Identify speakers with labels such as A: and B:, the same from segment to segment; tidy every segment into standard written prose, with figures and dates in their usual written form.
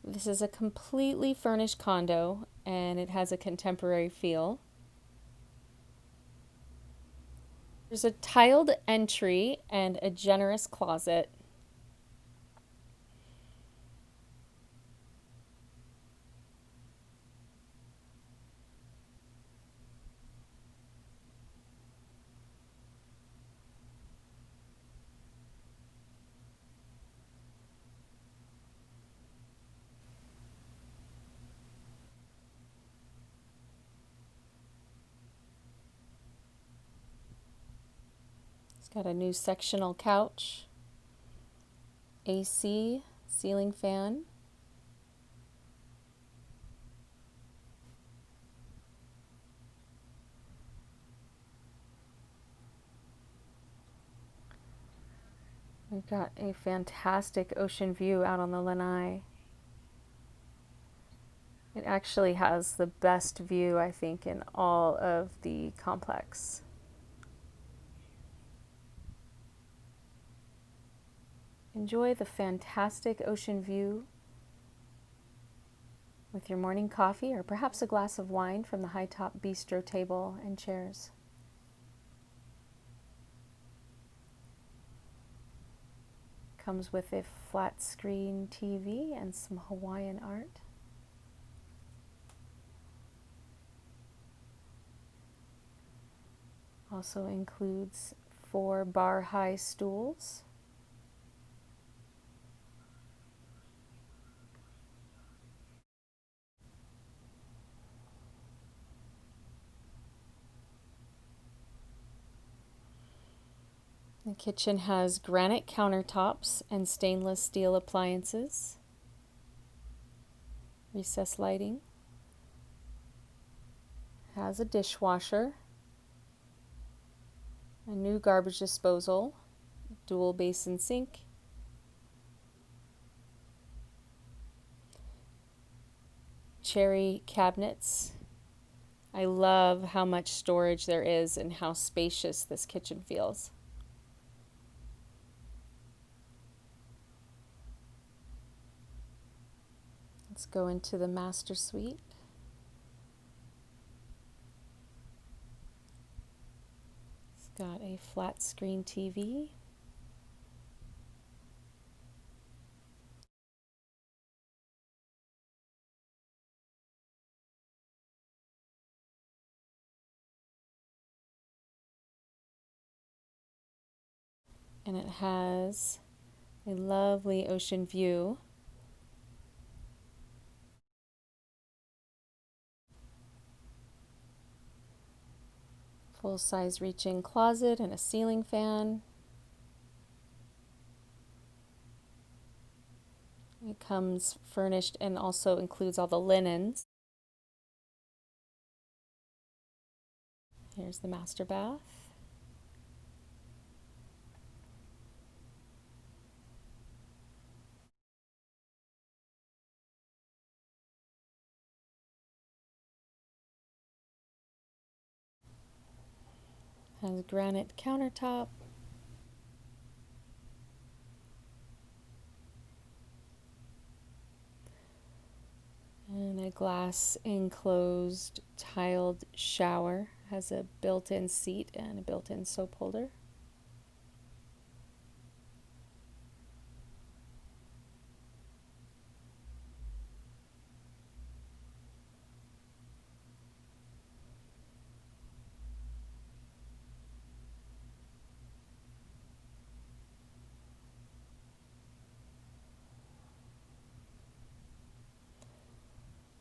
A: This is a completely furnished condo and it has a contemporary feel. There's a tiled entry and a generous closet. It's got a new sectional couch, AC, ceiling fan. We've got a fantastic ocean view out on the Lanai. It actually has the best view, I think, in all of the complex. Enjoy the fantastic ocean view with your morning coffee or perhaps a glass of wine from the high-top bistro table and chairs. Comes with a flat screen TV and some Hawaiian art. Also includes 4 bar-high stools. The kitchen has granite countertops and stainless steel appliances. Recessed lighting. Has a dishwasher. A new garbage disposal. Dual basin sink. Cherry cabinets. I love how much storage there is and how spacious this kitchen feels. Let's go into the master suite. It's got a flat screen TV. And it has a lovely ocean view. Full-size reach-in closet and a ceiling fan. It comes furnished and also includes all the linens. Here's the master bath. Has granite countertop. And a glass enclosed tiled shower. Has a built-in seat and a built-in soap holder.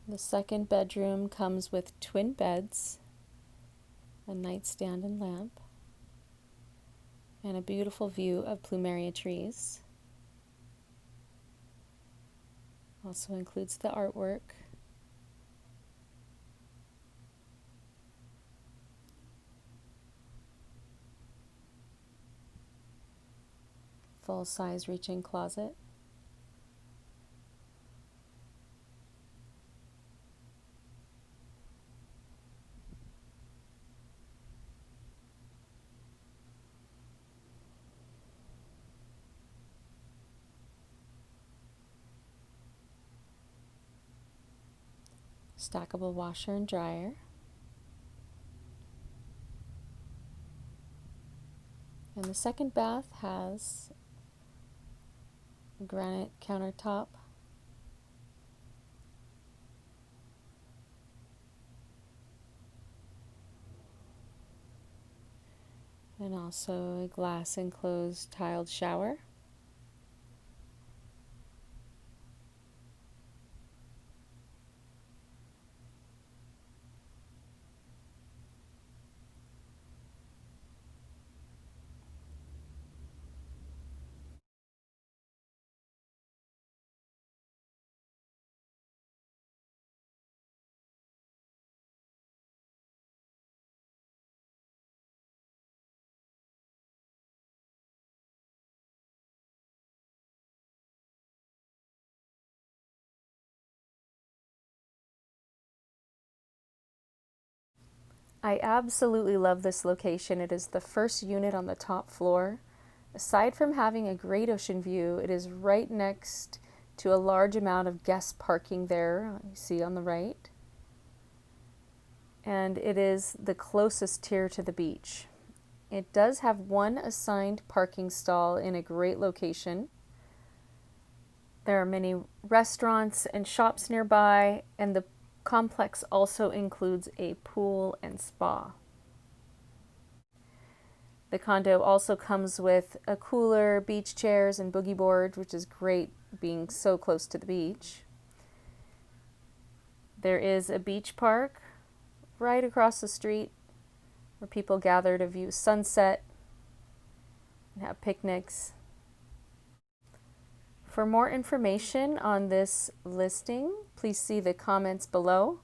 A: The second bedroom comes with twin beds, a nightstand and lamp, and a beautiful view of plumeria trees. Also includes the artwork. Full-size reach-in closet. stackable washer and dryer. And the second bath has a granite countertop, and also a glass enclosed tiled shower. I absolutely love this location. It is the first unit on the top floor. Aside from having a great ocean view, it is right next to a large amount of guest parking there, you see on the right. And it is the closest tier to the beach. It does have one assigned parking stall in a great location. There are many restaurants and shops nearby, and the complex also includes a pool and spa. The condo also comes with a cooler, beach chairs, and boogie board, which is great being so close to the beach. There is a beach park right across the street where people gather to view sunset and have picnics. For more information on this listing, please see the comments below.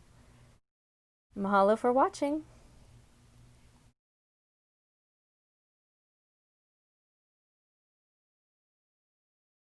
A: Mahalo for watching.